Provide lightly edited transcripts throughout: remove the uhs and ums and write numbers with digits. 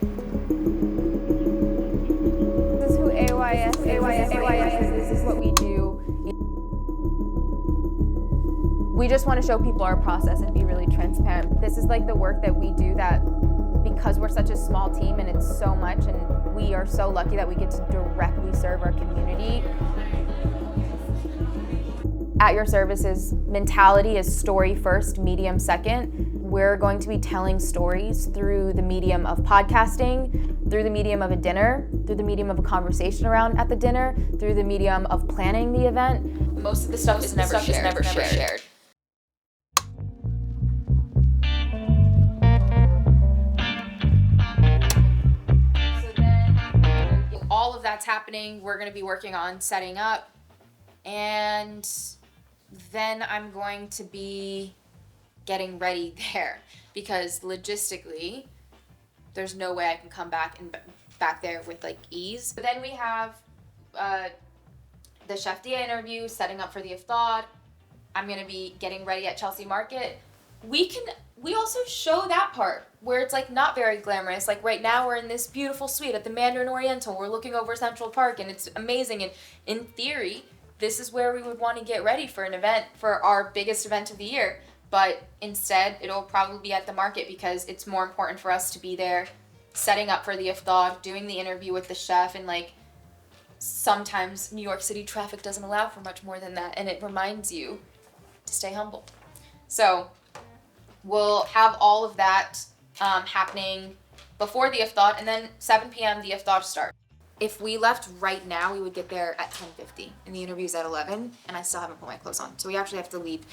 This is who AYS is. This is what we do. We just want to show people our process and be really transparent. This is like the work that we do that because we're such a small team and it's so much, and we are so lucky that we get to directly serve our community. At Your Service's mentality is story first, medium second. We're going to be telling stories through the medium of podcasting, through the medium of a dinner, through the medium of a conversation around at the dinner, through the medium of planning the event. Most of the stuff is never shared. So then all of that's happening. We're going to be working on setting up, and then I'm going to be getting ready there because logistically there's no way I can come back there with like ease. But then we have the chef dia interview, setting up for the iftar. I'm gonna be getting ready at Chelsea Market. We also show that part where it's like not very glamorous. Like right now we're in this beautiful suite at the Mandarin Oriental. We're looking over Central Park and it's amazing. And in theory, this is where we would want to get ready for an event, for our biggest event of the year. But instead, it'll probably be at the market because it's more important for us to be there, setting up for the iftar, doing the interview with the chef, and like sometimes New York City traffic doesn't allow for much more than that, and it reminds you to stay humble. So we'll have all of that happening before the iftar, and then 7 p.m. the iftar starts. If we left right now, we would get there at 10:50, and the interview's at 11, and I still haven't put my clothes on, so we actually have to leave.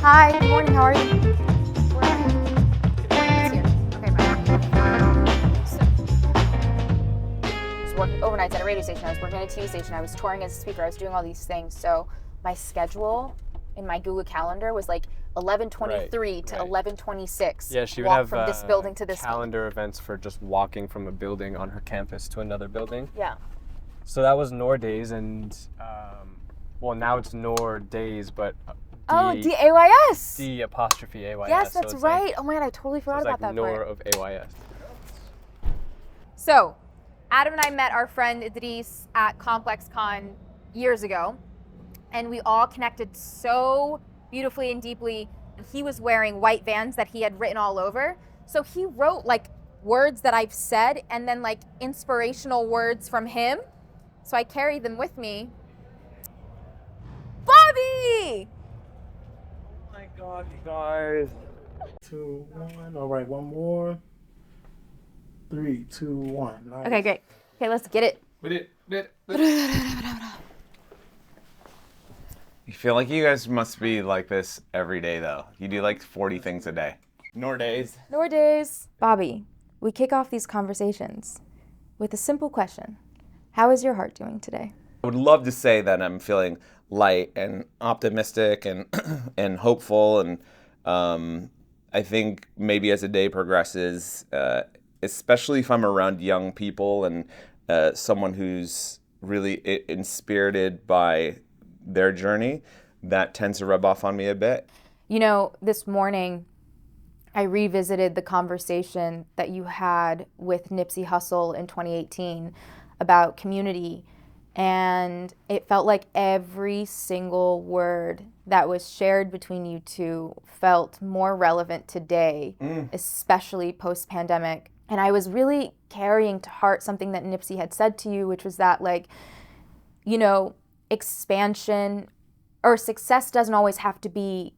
Hi, good morning, how are you? It's here. Okay, bye. So, I was working overnights at a radio station, I was working at a TV station, I was touring as a speaker, I was doing all these things. So my schedule in my Google Calendar was like 11:23 to 11:26. Yeah, she would walk have from this building to this calendar events for just walking from a building on her campus to another building. Yeah. So that was NOOR Days, and well, now it's NOOR Days, but DAYS. D''AYS. Yes, that's so it's right. Like, oh my God, I totally forgot about that NOOR part. of AYS. So, Adam and I met our friend Idris at ComplexCon years ago, and we all connected so beautifully and deeply. He was wearing white Vans that he had written all over. So he wrote like words that I've said and then like inspirational words from him. So I carried them with me. Bobby! Oh my God, you guys. 2, 1. All right, one more. 3, 2, 1. Nice. Okay, great. Okay, let's get it. You feel like you guys must be like this every day, though. You do like 40 things a day. NOOR Days. NOOR Days. Bobby, we kick off these conversations with a simple question. How is your heart doing today? I would love to say that I'm feeling light and optimistic and and hopeful, and I think maybe as the day progresses, especially if I'm around young people and someone who's really inspirited by their journey, that tends to rub off on me a bit. You know, this morning I revisited the conversation that you had with Nipsey Hussle in 2018 about community, and it felt like every single word that was shared between you two felt more relevant today, especially post-pandemic. And I was really carrying to heart something that Nipsey had said to you, which was that, like, you know, expansion or success doesn't always have to be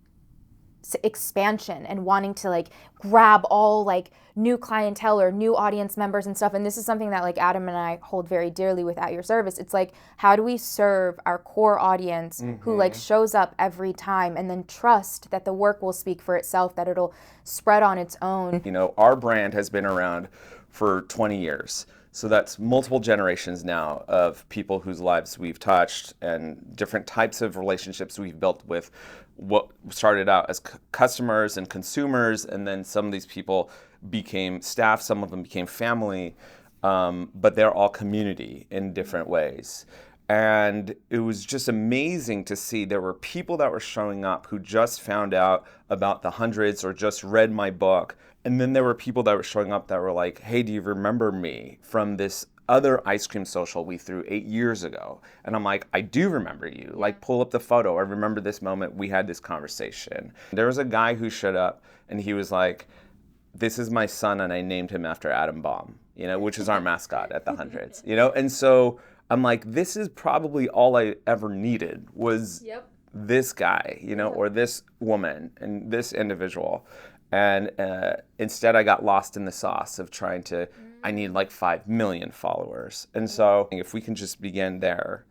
expansion and wanting to like grab all like new clientele or new audience members and stuff. And this is something that like Adam and I hold very dearly with At Your Service. It's like, how do we serve our core audience who like shows up every time, and then trust that the work will speak for itself, that it'll spread on its own. You know, our brand has been around for 20 years. So that's multiple generations now of people whose lives we've touched and different types of relationships we've built with what started out as customers and consumers, and then some of these people became staff, some of them became family, but they're all community in different ways. And it was just amazing to see there were people that were showing up who just found out about the hundreds or just read my book. And then there were people that were showing up that were like, hey, do you remember me from this other ice cream social we threw 8 years ago? And I'm like, I do remember you. Like, pull up the photo. I remember this moment. We had this conversation. There was a guy who showed up and he was like, this is my son and I named him after Atom Bomb, you know, which is our mascot at the hundreds, you know? And so I'm like, this is probably all I ever needed was this guy, you know, or this woman and this individual. And instead I got lost in the sauce of trying to, I need like 5 million followers. And so if we can just begin there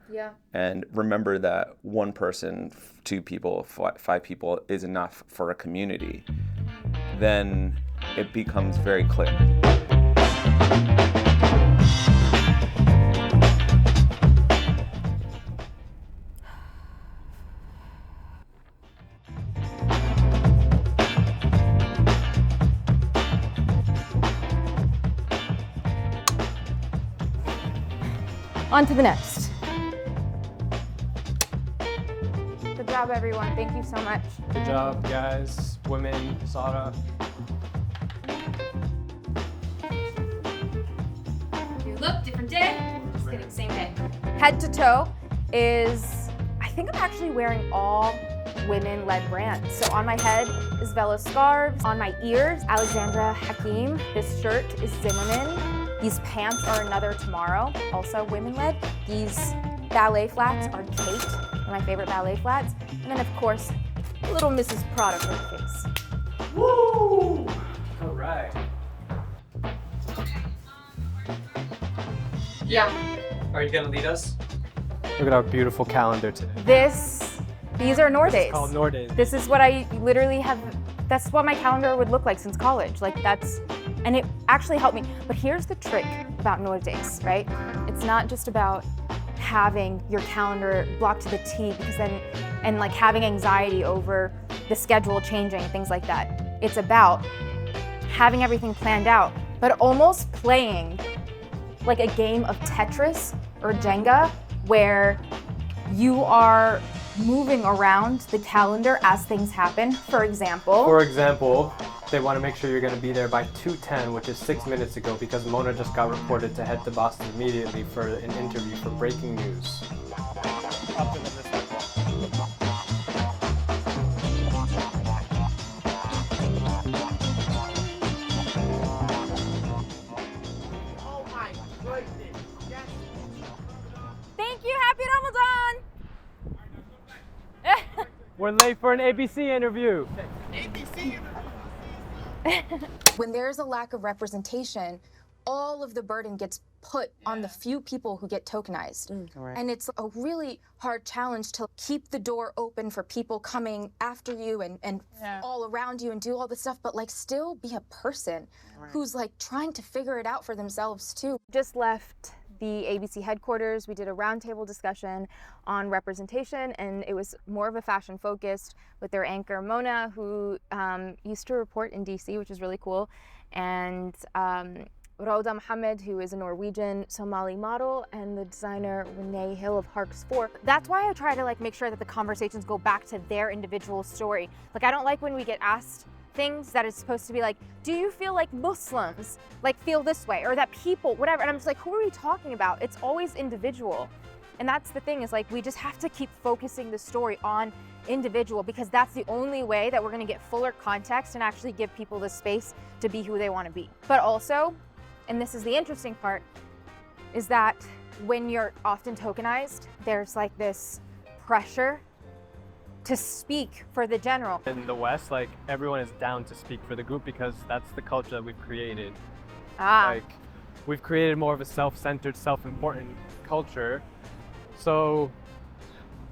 and remember that one person, 2 people, 5 people is enough for a community, then it becomes very clear. On to the next. Good job, everyone. Thank you so much. Good job, guys, women, Sarah. New look, different day. Just kidding, same day. Head to toe is, I think I'm actually wearing all women-led brands. So on my head is Velo scarves. On my ears, Alexandra Hakim. This shirt is Zimmerman. These pants are Another Tomorrow, also women-led. These ballet flats are Kate, one of my favorite ballet flats. And then, of course, little Mrs. Prada for the face. Woo! All right. Yeah. Are you gonna lead us? Look at our beautiful calendar today. These are NOOR Days. It's called NOOR Days. This is what I literally have, that's what my calendar would look like since college. Like and it actually helped me. But here's the trick about NOOR Days, right? It's not just about having your calendar blocked to the T because then, and like having anxiety over the schedule changing and things like that. It's about having everything planned out, but almost playing like a game of Tetris or Jenga where you are moving around the calendar as things happen. For example, they want to make sure you're going to be there by 2:10, which is 6 minutes ago, because Mona just got reported to head to Boston immediately for an interview for breaking news. thank you, happy Ramadan! We're late for an ABC interview. When there's a lack of representation, all of the burden gets put on the few people who get tokenized. And it's a really hard challenge to keep the door open for people coming after you and all around you and do all this stuff, but like still be a person who's like trying to figure it out for themselves too. Just left the ABC headquarters. We did a roundtable discussion on representation, and it was more of a fashion focused with their anchor Mona, who used to report in DC, which is really cool, and Rhoda Mohammed, who is a Norwegian Somali model, and the designer Renee Hill of Hark's Fork. That's why I try to like make sure that the conversations go back to their individual story. Like, I don't like when we get asked things that is supposed to be like, do you feel like Muslims like feel this way, or that people, whatever, and I'm just like, who are we talking about? It's always individual. And that's the thing, is like, we just have to keep focusing the story on individual, because that's the only way that we're gonna get fuller context and actually give people the space to be who they wanna be. But also, and this is the interesting part, is that when you're often tokenized, there's like this pressure to speak for the general. In the West, like, everyone is down to speak for the group because that's the culture that we've created. Like, we've created more of a self-centered, self-important culture. So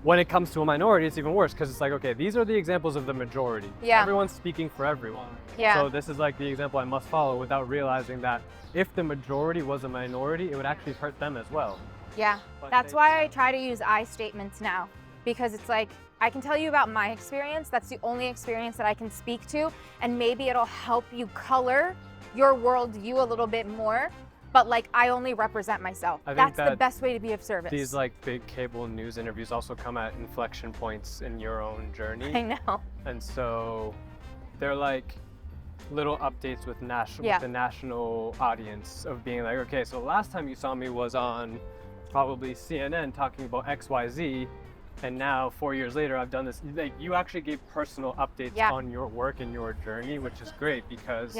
when it comes to a minority, it's even worse, because it's like, okay, these are the examples of the majority. Everyone's speaking for everyone. So this is like the example I must follow, without realizing that if the majority was a minority, it would actually hurt them as well. That's why I try to use I statements now, because it's like, I can tell you about my experience. That's the only experience that I can speak to, and maybe it'll help you color your worldview a little bit more. but like I only represent myself. I think That's the that best way to be of service. These like big cable news interviews also come at inflection points in your own journey. I know. And so they're like little updates with the national audience of being like, okay, so the last time you saw me was on probably CNN talking about XYZ, and now 4 years later I've done this. Like, you actually gave personal updates on your work and your journey, which is great because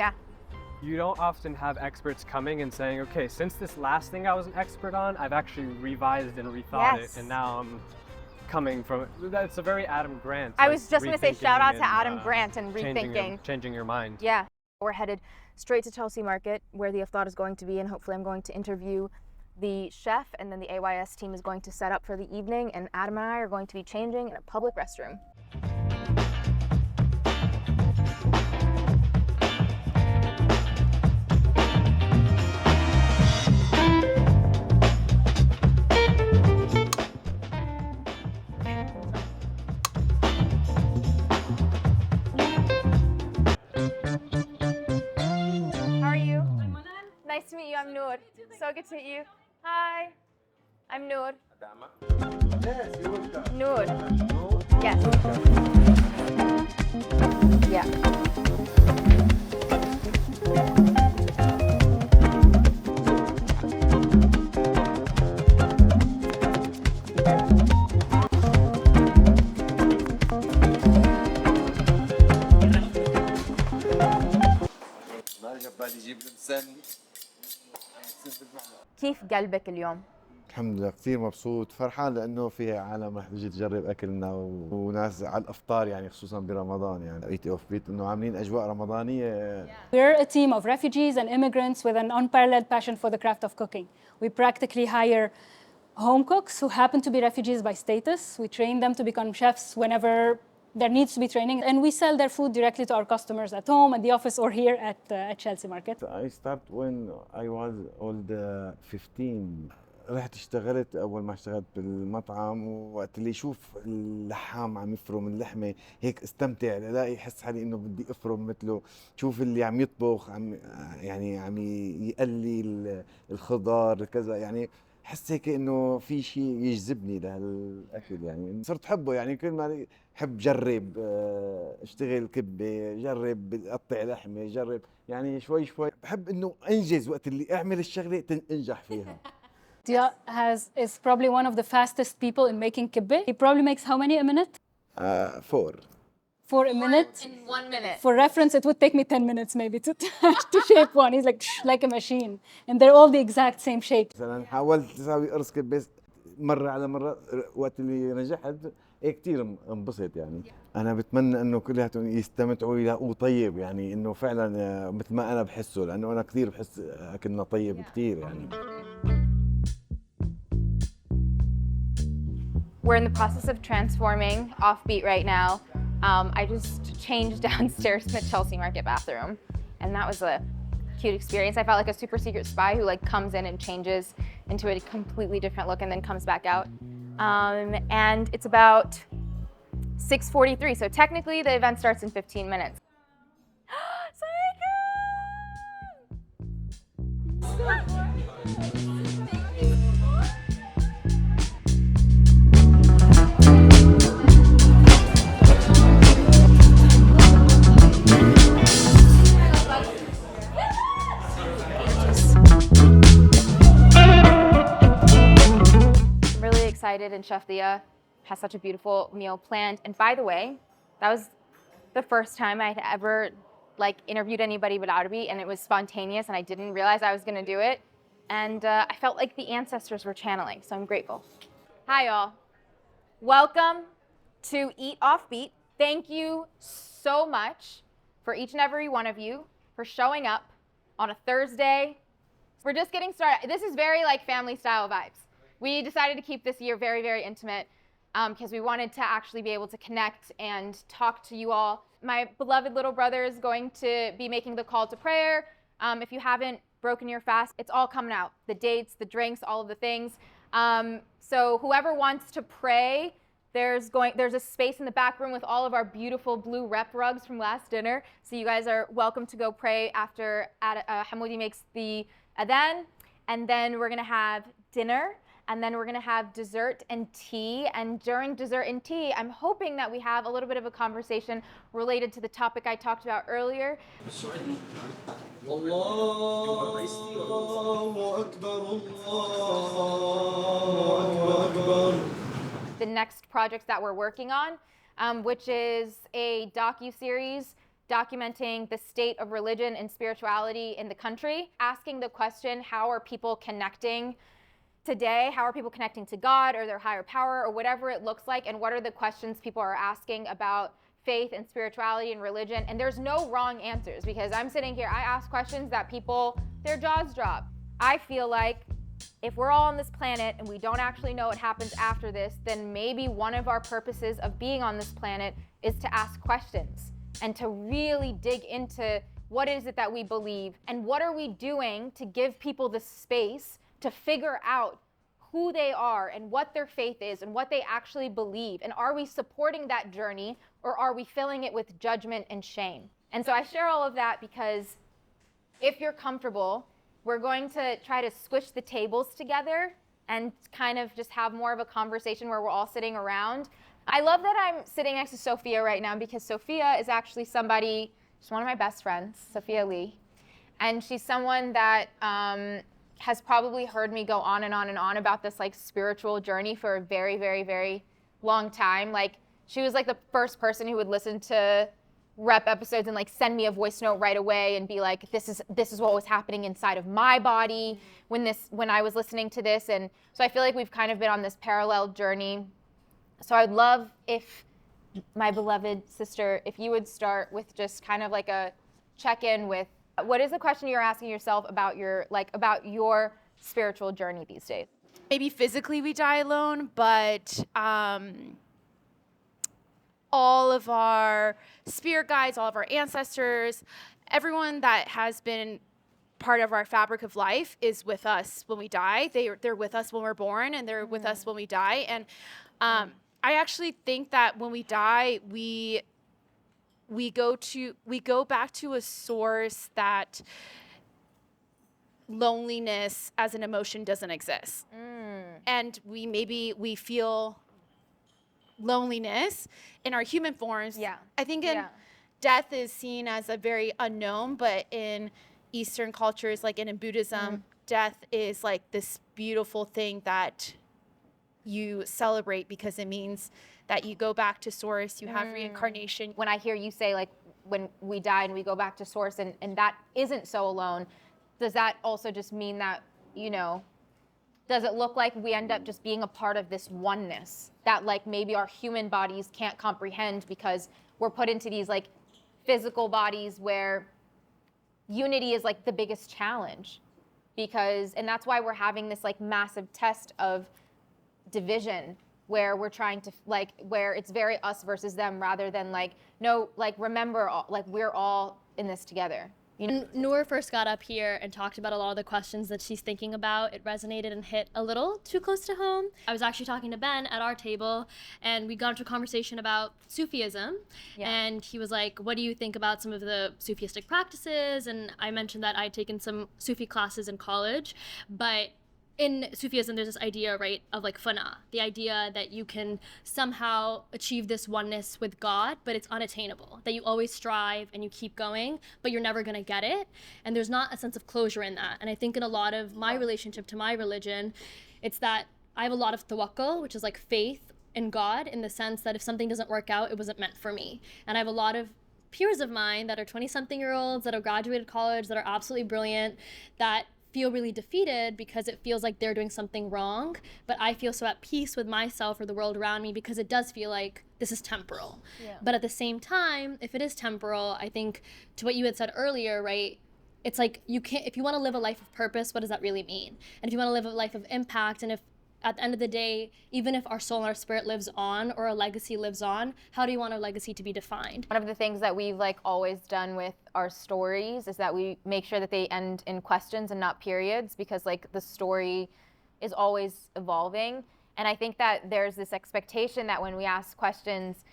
you don't often have experts coming and saying, okay, since this last thing I was an expert on, I've actually revised and rethought it, and now I'm coming from, it's a very Adam Grant. I was just gonna say shout out to Adam Grant and changing your mind. Yeah, we're headed straight to Chelsea Market where the Iftar is going to be, and hopefully I'm going to interview the chef, and then the AYS team is going to set up for the evening, and Adam and I are going to be changing in a public restroom. How are you? Nice to meet you. I'm Noor. So good to meet you. Hi. I'm Noor. Yes, you're welcome. Noor. Yes. Yeah. كيف قلبك اليوم؟ الحمد لله كثير مبسوط فرحان لانه في عالم رح تجي تجرب اكلنا وناس على الافطار يعني خصوصا برمضان يعني ايتي اوف بيت انه عاملين اجواء رمضانيه. We're a team of refugees and immigrants with an unparalleled passion for the craft of cooking. We practically hire home cooks who happen to be refugees by status. We train them to become chefs whenever there needs to be training, and we sell their food directly to our customers at home, at the office, or here at Chelsea Market. I started when I was old 15. رحت اشتغلت اول ما اشتغلت بالمطعم، ووقت اللي يشوف اللحام عم يفرم اللحمه هيك استمتع، الاقي احس حالي انه بدي افرم مثله. شوف اللي عم يطبخ عم يقلي الخضار كذا، يعني حس هيك انه في شيء يجذبني لهالاكل، يعني صرت حبه. يعني كل ما حب جرب اشتغل كبه، جرب اقطع لحمه، جرب يعني شوي شوي. بحب انه انجز وقت اللي اعمل الشغله انجح فيها. Dia is probably one of the fastest people in making kibbeh. He probably makes how many a minute? 4. 4 a minute? In 1 minute. For reference, it would take me 10 minutes maybe to shape one. He's like a machine. And they're all the exact same shape. مثلا حاولت اسوي قرص كبه مره على مره، وقت اللي نجحت كثير انبسط. يعني انا بتمنى انه كلياتهم يستمتعوا يلاقوه طيب، يعني انه فعلا مثل ما انا بحسه، لانه انا كثير بحس اكلنا طيب كثير يعني. We're in the process of transforming Offbeat right now. I just changed downstairs in the Chelsea Market bathroom, and that was a cute experience. I felt like a super secret spy who like comes in and changes into a completely different look and then comes back out. And it's about 6:43, so technically the event starts in 15 minutes. Excited, and Chef Thea has such a beautiful meal planned. And by the way, that was the first time I'd ever like interviewed anybody but Arabi, and it was spontaneous, and I didn't realize I was going to do it. And I felt like the ancestors were channeling, so I'm grateful. Hi, y'all. Welcome to Eat Offbeat. Thank you so much for each and every one of you for showing up on a Thursday. We're just getting started. This is very like family style vibes. We decided to keep this year very, very intimate because we wanted to actually be able to connect and talk to you all. My beloved little brother is going to be making the call to prayer. If you haven't broken your fast, it's all coming out. The dates, the drinks, all of the things. So whoever wants to pray, there's a space in the back room with all of our beautiful blue rep rugs from last dinner. So you guys are welcome to go pray after Hamoudi makes the adhan. and then we're gonna have dinner, and then we're gonna have dessert and tea. And during dessert and tea, I'm hoping that we have a little bit of a conversation related to the topic I talked about earlier. The next project that we're working on, which is a docu-series documenting the state of religion and spirituality in the country, asking the question, how are people connecting today? How are people connecting to God or their higher power or whatever it looks like? And what are the questions people are asking about faith and spirituality and religion? And there's no wrong answers, because I'm sitting here, I ask questions that people, their jaws drop. I feel like if we're all on this planet and we don't actually know what happens after this, then maybe one of our purposes of being on this planet is to ask questions and to really dig into what is it that we believe and what are we doing to give people the space to figure out who they are and what their faith is and what they actually believe. And are we supporting that journey, or are we filling it with judgment and shame? And so I share all of that because if you're comfortable, we're going to try to squish the tables together and kind of just have more of a conversation where we're all sitting around. I love that I'm sitting next to Sophia right now, because Sophia is actually somebody, she's one of my best friends, Sophia Lee. And she's someone that has probably heard me go on and on and on about this like spiritual journey for a very, very, very long time. Like, she was like the first person who would listen to rep episodes and like send me a voice note right away and be like, this is what was happening inside of my body when I was listening to this. And so I feel like we've kind of been on this parallel journey. So I'd love if my beloved sister, if you would start with just kind of like a check-in with, what is the question you're asking yourself about your spiritual journey these days? Maybe physically we die alone, but all of our spirit guides, all of our ancestors, everyone that has been part of our fabric of life is with us when we die. They're with us when we're born, and they're with us when we die. And I actually think that when we die, we go back to a source that loneliness as an emotion doesn't exist. And we feel loneliness in our human forms. Yeah. I think death is seen as a very unknown, but in Eastern cultures, like in Buddhism, death is like this beautiful thing that you celebrate, because it means that you go back to source, you have reincarnation. When I hear you say like when we die and we go back to source, and that isn't so alone, does that also just mean that, you know, does it look like we end up just being a part of this oneness that like maybe our human bodies can't comprehend, because we're put into these like physical bodies where unity is like the biggest challenge, and that's why we're having this like massive test of division, where we're trying to like, where it's very us versus them, rather than like, no, like remember, like we're all in this together. You know? When Noor first got up here and talked about a lot of the questions that she's thinking about, it resonated and hit a little too close to home. I was actually talking to Ben at our table, and we got into a conversation about Sufism. And he was like, what do you think about some of the Sufistic practices? And I mentioned that I'd taken some Sufi classes in college, but in Sufism, there's this idea, right, of like fana, the idea that you can somehow achieve this oneness with God, but it's unattainable, that you always strive and you keep going, but you're never gonna get it. And there's not a sense of closure in that. And I think in a lot of my relationship to my religion, it's that I have a lot of tawakkul, which is like faith in God, in the sense that if something doesn't work out, it wasn't meant for me. And I have a lot of peers of mine that are 20-something-year-olds that have graduated college, that are absolutely brilliant, that feel really defeated because it feels like they're doing something wrong, but I feel so at peace with myself or the world around me, because it does feel like this is temporal. But at the same time, if it is temporal, I think to what you had said earlier, right, it's like you can't, if you want to live a life of purpose, what does that really mean? And if you want to live a life of impact, and if at the end of the day, even if our soul and our spirit lives on, or a legacy lives on, how do you want our legacy to be defined? One of the things that we've like always done with our stories is that we make sure that they end in questions and not periods, because like the story is always evolving. And I think that there's this expectation that when we ask questions,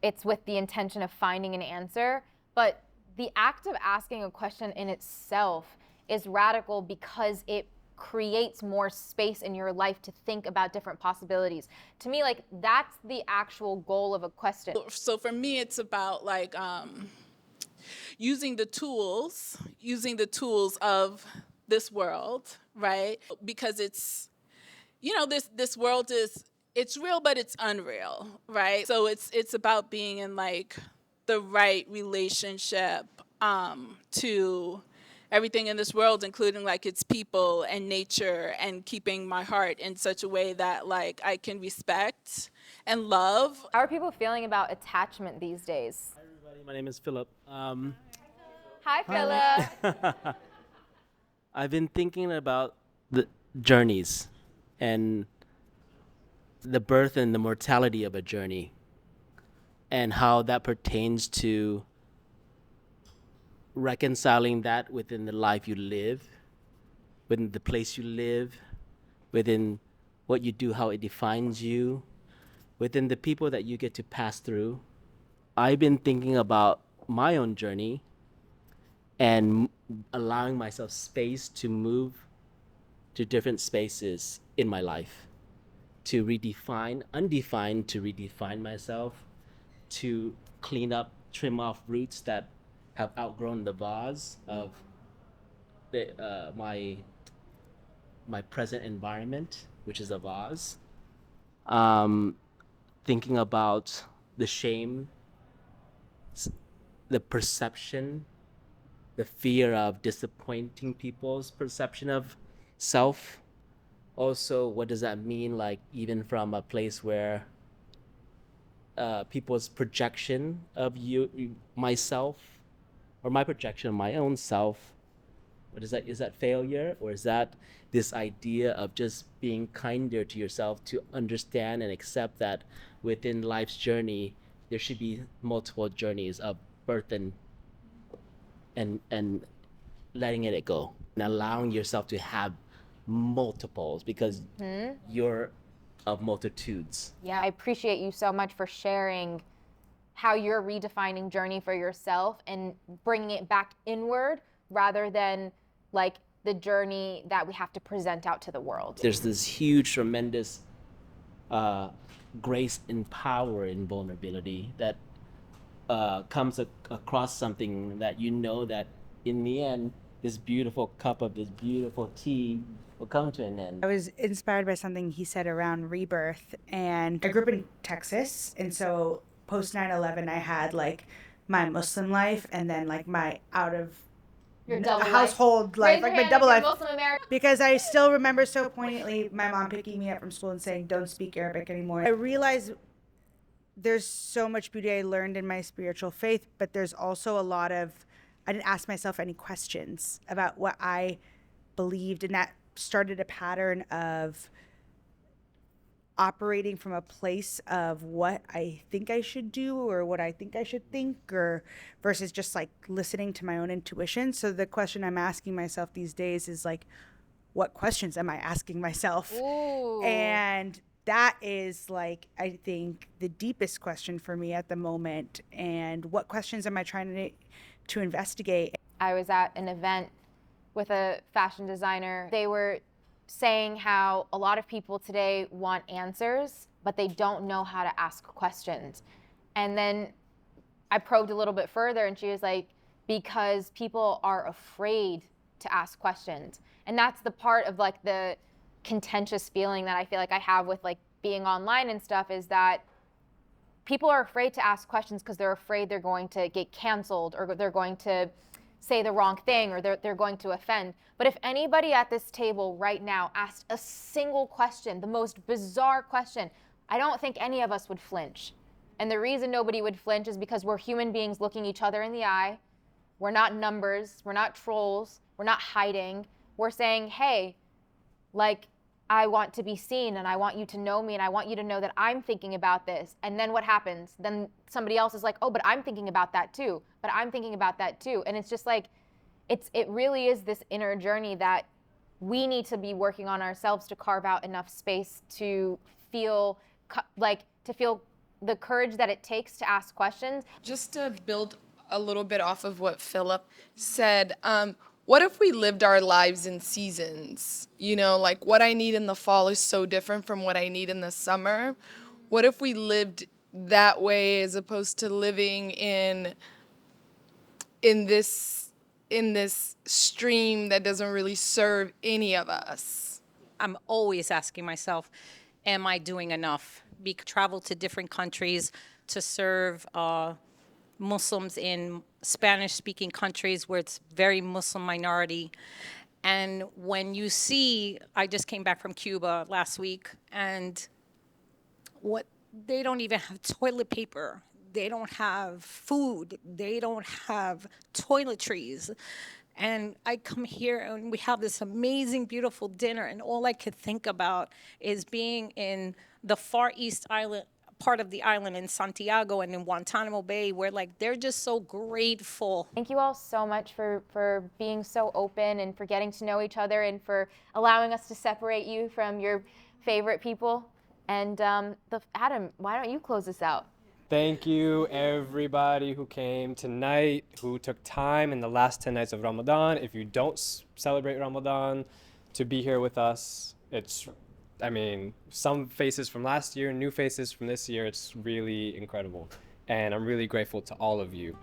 it's with the intention of finding an answer. But the act of asking a question in itself is radical, because it creates more space in your life to think about different possibilities. To me, like, that's the actual goal of a question. So for me, it's about like using the tools of this world, right? Because it's, you know, this world is, it's real, but it's unreal, right? So it's about being in like the right relationship to everything in this world, including like its people and nature, and keeping my heart in such a way that like I can respect and love. How are people feeling about attachment these days? Hi everybody, my name is Philip. Hi, Philip. I've been thinking about the journeys and the birth and the mortality of a journey, and how that pertains to reconciling that within the life you live, within the place you live, within what you do, how it defines you, within the people that you get to pass through. I've been thinking about my own journey and allowing myself space to move to different spaces in my life, to redefine, undefined, to redefine myself, to clean up, trim off roots that have outgrown the vase of my present environment, which is a vase. Thinking about the shame, the perception, the fear of disappointing people's perception of self. Also, what does that mean, like even from a place where people's projection of myself, or my projection of my own self, what is that? Is that failure, or is that this idea of just being kinder to yourself, to understand and accept that within life's journey there should be multiple journeys of birth and letting it go and allowing yourself to have multiples, because you're of multitudes. Yeah, I appreciate you so much for sharing how you're redefining journey for yourself and bringing it back inward rather than like the journey that we have to present out to the world. There's this huge, tremendous grace and power in vulnerability that comes across something that you know that in the end, this beautiful cup of this beautiful tea will come to an end. I was inspired by something he said around rebirth, and I grew up in Texas, and so post 9/11 I had like my Muslim life and then like my out of Your double household life. life, like my double life, Muslim American. because I still remember so poignantly my mom picking me up from school and saying don't speak Arabic anymore. I realized there's so much beauty I learned in my spiritual faith, but there's also a lot of, I didn't ask myself any questions about what I believed, and that started a pattern of operating from a place of what I think I should do or what I think I should think, or versus just like listening to my own intuition. So the question I'm asking myself these days is like, what questions am I asking myself? Ooh. And that is like, I think the deepest question for me at the moment. And what questions am I trying to investigate? I was at an event with a fashion designer. They were saying how a lot of people today want answers, but they don't know how to ask questions. And then I probed a little bit further, and she was like, because people are afraid to ask questions. And that's the part of like the contentious feeling that I feel like I have with like being online and stuff, is that people are afraid to ask questions because they're afraid they're going to get canceled, or they're going to say the wrong thing, or they're going to offend. But if anybody at this table right now asked a single question, the most bizarre question, I don't think any of us would flinch. And the reason nobody would flinch is because we're human beings looking each other in the eye. We're not numbers, we're not trolls, we're not hiding. We're saying, hey, like, I want to be seen, and I want you to know me, and I want you to know that I'm thinking about this. And then what happens? Then somebody else is like, oh, but I'm thinking about that too. But I'm thinking about that too. And it's just like, it really is this inner journey that we need to be working on ourselves to carve out enough space to feel the courage that it takes to ask questions. Just to build a little bit off of what Philip said, what if we lived our lives in seasons? You know, like what I need in the fall is so different from what I need in the summer. What if we lived that way as opposed to living in this stream that doesn't really serve any of us? I'm always asking myself, am I doing enough? Travel to different countries to serve Muslims in Spanish-speaking countries where it's very Muslim minority. And when you see, I just came back from Cuba last week, and they don't even have toilet paper. They don't have food. They don't have toiletries. And I come here and we have this amazing, beautiful dinner, and all I could think about is being in the Far East Island, part of the island in Santiago and in Guantanamo Bay, where like they're just so grateful. Thank you all so much for being so open and for getting to know each other and for allowing us to separate you from your favorite people. And Adam, why don't you close this out? Thank you, everybody who came tonight, who took time in the last 10 nights of Ramadan. If you don't celebrate Ramadan, to be here with us, some faces from last year, new faces from this year, it's really incredible. And I'm really grateful to all of you.